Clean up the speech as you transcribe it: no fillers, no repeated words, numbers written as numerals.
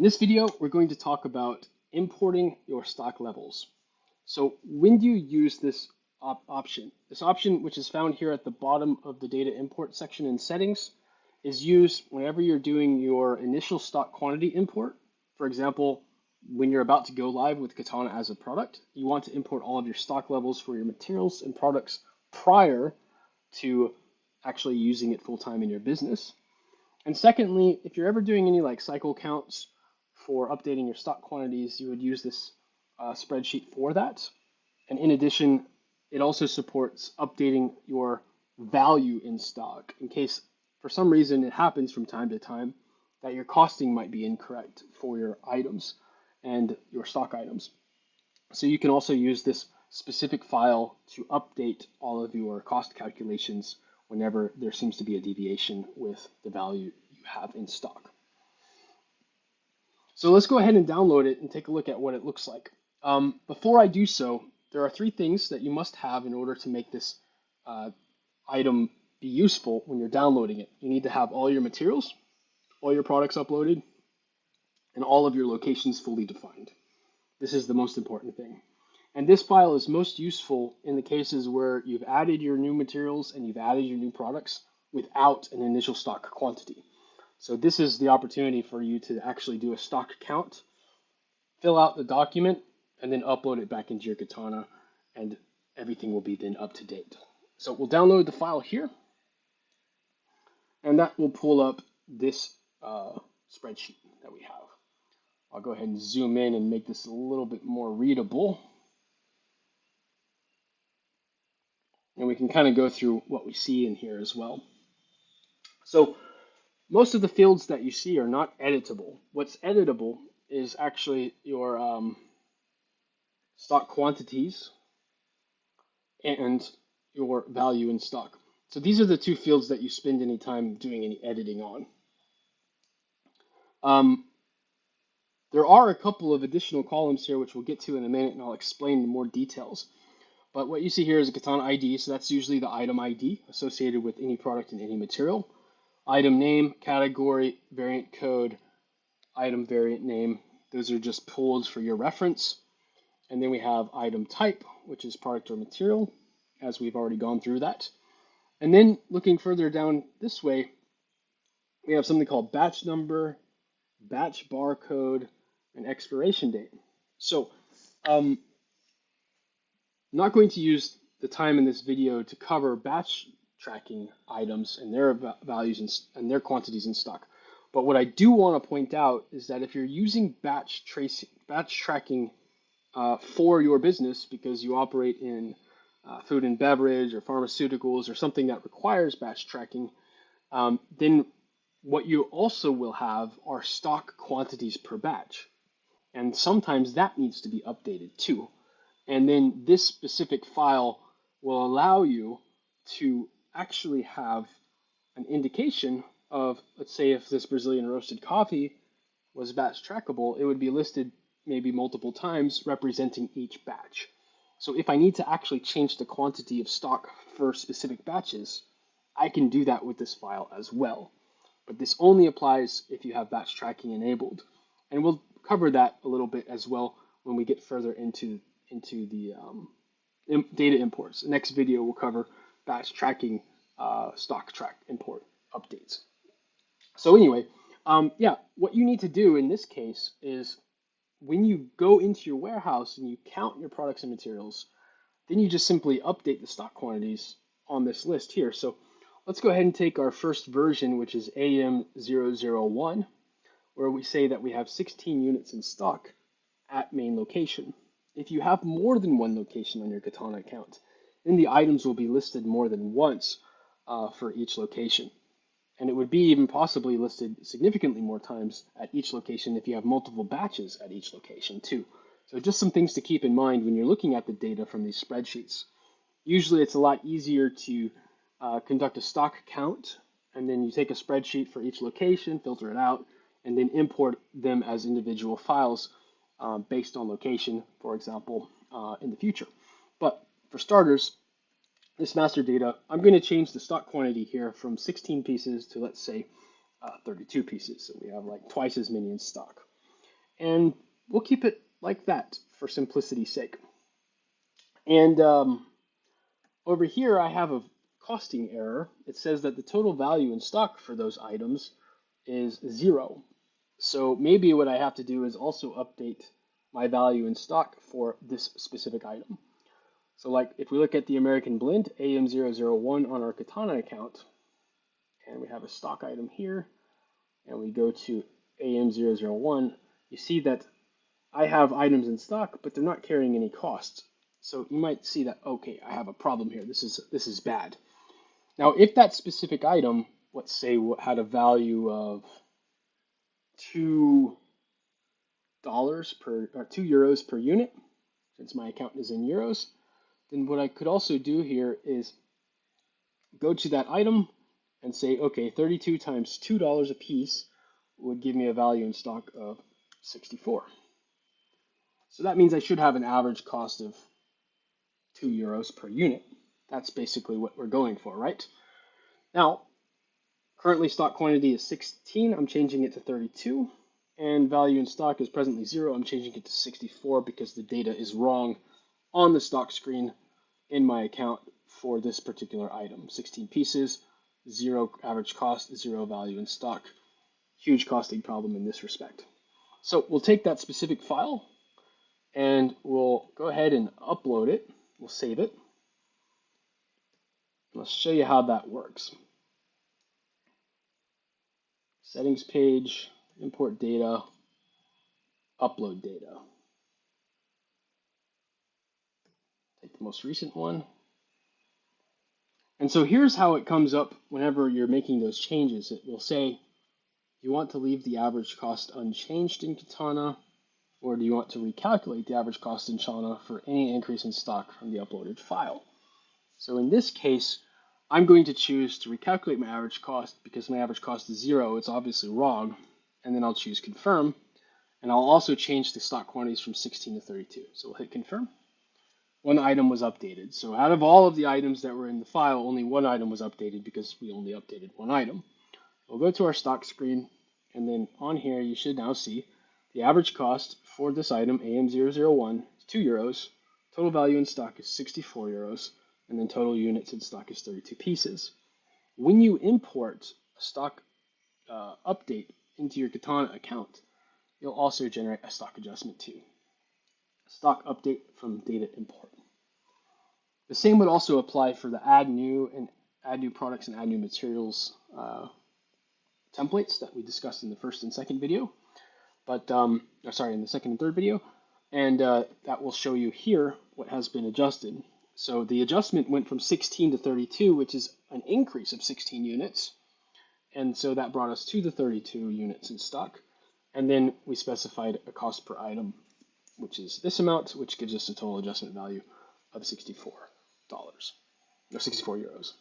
In this video, we're going to talk about importing your stock levels. So when do you use this option? This option, which is found here at the bottom of the data import section in settings, is used whenever you're doing your initial stock quantity import. For example, when you're about to go live with Katana as a product, you want to import all of your stock levels for your materials and products prior to actually using it full time in your business. And secondly, if you're ever doing any like cycle counts for updating your stock quantities, you would use this spreadsheet for that. And in addition, it also supports updating your value in stock in case for some reason it happens from time to time that your costing might be incorrect for your items and your stock items. So you can also use this specific file to update all of your cost calculations whenever there seems to be a deviation with the value you have in stock. So let's go ahead and download it and take a look at what it looks like. Before I do so, there are three things that you must have in order to make this item be useful when you're downloading it. You need to have all your materials, all your products uploaded, and all of your locations fully defined. This is the most important thing. And this file is most useful in the cases where you've added your new materials and you've added your new products without an initial stock quantity. So this is the opportunity for you to actually do a stock count, fill out the document, and then upload it back into your Katana, and everything will be then up to date. So we'll download the file here, and that will pull up this spreadsheet that we have. I'll go ahead and zoom in and make this a little bit more readable. And we can kind of go through what we see in here as well. So most of the fields that you see are not editable. What's editable is actually your stock quantities and your value in stock. So these are the two fields that you spend any time doing any editing on. There are a couple of additional columns here, which we'll get to in a minute, and I'll explain more details. But what you see here is a Katana ID, so that's usually the item ID associated with any product and any material. Item name, category, variant code, item variant name. Those are just pools for your reference. And then we have item type, which is product or material, as we've already gone through that. And then looking further down this way, we have something called batch number, batch barcode, and expiration date. So I'm not going to use the time in this video to cover batch tracking items and their values and their quantities in stock. But what I do want to point out is that if you're using batch tracking for your business because you operate in food and beverage or pharmaceuticals or something that requires batch tracking, then what you also will have are stock quantities per batch. And sometimes that needs to be updated too. And then this specific file will allow you to actually have an indication of, let's say if this Brazilian roasted coffee was batch trackable, it would be listed maybe multiple times representing each batch. So if I need to actually change the quantity of stock for specific batches, I can do that with this file as well. But this only applies if you have batch tracking enabled. And we'll cover that a little bit as well when we get further into the data imports. The next video will cover batch tracking stock track import updates. So anyway, yeah, what you need to do in this case is when you go into your warehouse and you count your products and materials, then you just simply update the stock quantities on this list here. So let's go ahead and take our first version, which is AM001, where we say that we have 16 units in stock at main location. If you have more than one location on your Katana account, then the items will be listed more than once for each location. And it would be even possibly listed significantly more times at each location if you have multiple batches at each location too. So just some things to keep in mind when you're looking at the data from these spreadsheets. Usually it's a lot easier to conduct a stock count, and then you take a spreadsheet for each location, filter it out, and then import them as individual files based on location, for example, in the future. But for starters, this master data, I'm going to change the stock quantity here from 16 pieces to, let's say, 32 pieces. So we have like twice as many in stock. And we'll keep it like that for simplicity's sake. And over here, I have a costing error. It says that the total value in stock for those items is 0. So maybe what I have to do is also update my value in stock for this specific item. So like if we look at the American Blend AM001 on our Katana account, and we have a stock item here, and we go to AM001, you see that I have items in stock, but they're not carrying any costs. So you might see that, okay, I have a problem here. This is bad. Now, if that specific item, let's say, had a value of $2 per or €2 per unit, since my account is in euros, then what I could also do here is go to that item and say, okay, 32 times $2 a piece would give me a value in stock of 64. So that means I should have an average cost of €2 per unit. That's basically what we're going for, right? Now, currently stock quantity is 16. I'm changing it to 32. And value in stock is presently 0. I'm changing it to 64 because the data is wrong on the stock screen in my account for this particular item. 16 pieces, 0 average cost, 0 value in stock. Huge costing problem in this respect. So we'll take that specific file and we'll go ahead and upload it. We'll save it. Let's show you how that works. Settings page, import data, upload data. Take the most recent one. And so here's how it comes up whenever you're making those changes. It will say, you want to leave the average cost unchanged in Katana, or do you want to recalculate the average cost in Katana for any increase in stock from the uploaded file? So in this case, I'm going to choose to recalculate my average cost because my average cost is 0. It's obviously wrong. And then I'll choose confirm. And I'll also change the stock quantities from 16 to 32. So we'll hit confirm. One item was updated. So out of all of the items that were in the file, only one item was updated because we only updated one item. We'll go to our stock screen. And then on here, you should now see the average cost for this item, AM001, is €2. Total value in stock is 64 euros. And then total units in stock is 32 pieces. When you import a stock update into your Katana account, you'll also generate a stock adjustment too. Stock update from data import. The same would also apply for the add new products and add new materials templates that we discussed in the first and second video, but in the second and third video, and that will show you here what has been adjusted. So the adjustment went from 16 to 32, which is an increase of 16 units. And so that brought us to the 32 units in stock. And then we specified a cost per item, which is this amount, which gives us a total adjustment value of $64, or 64 euros.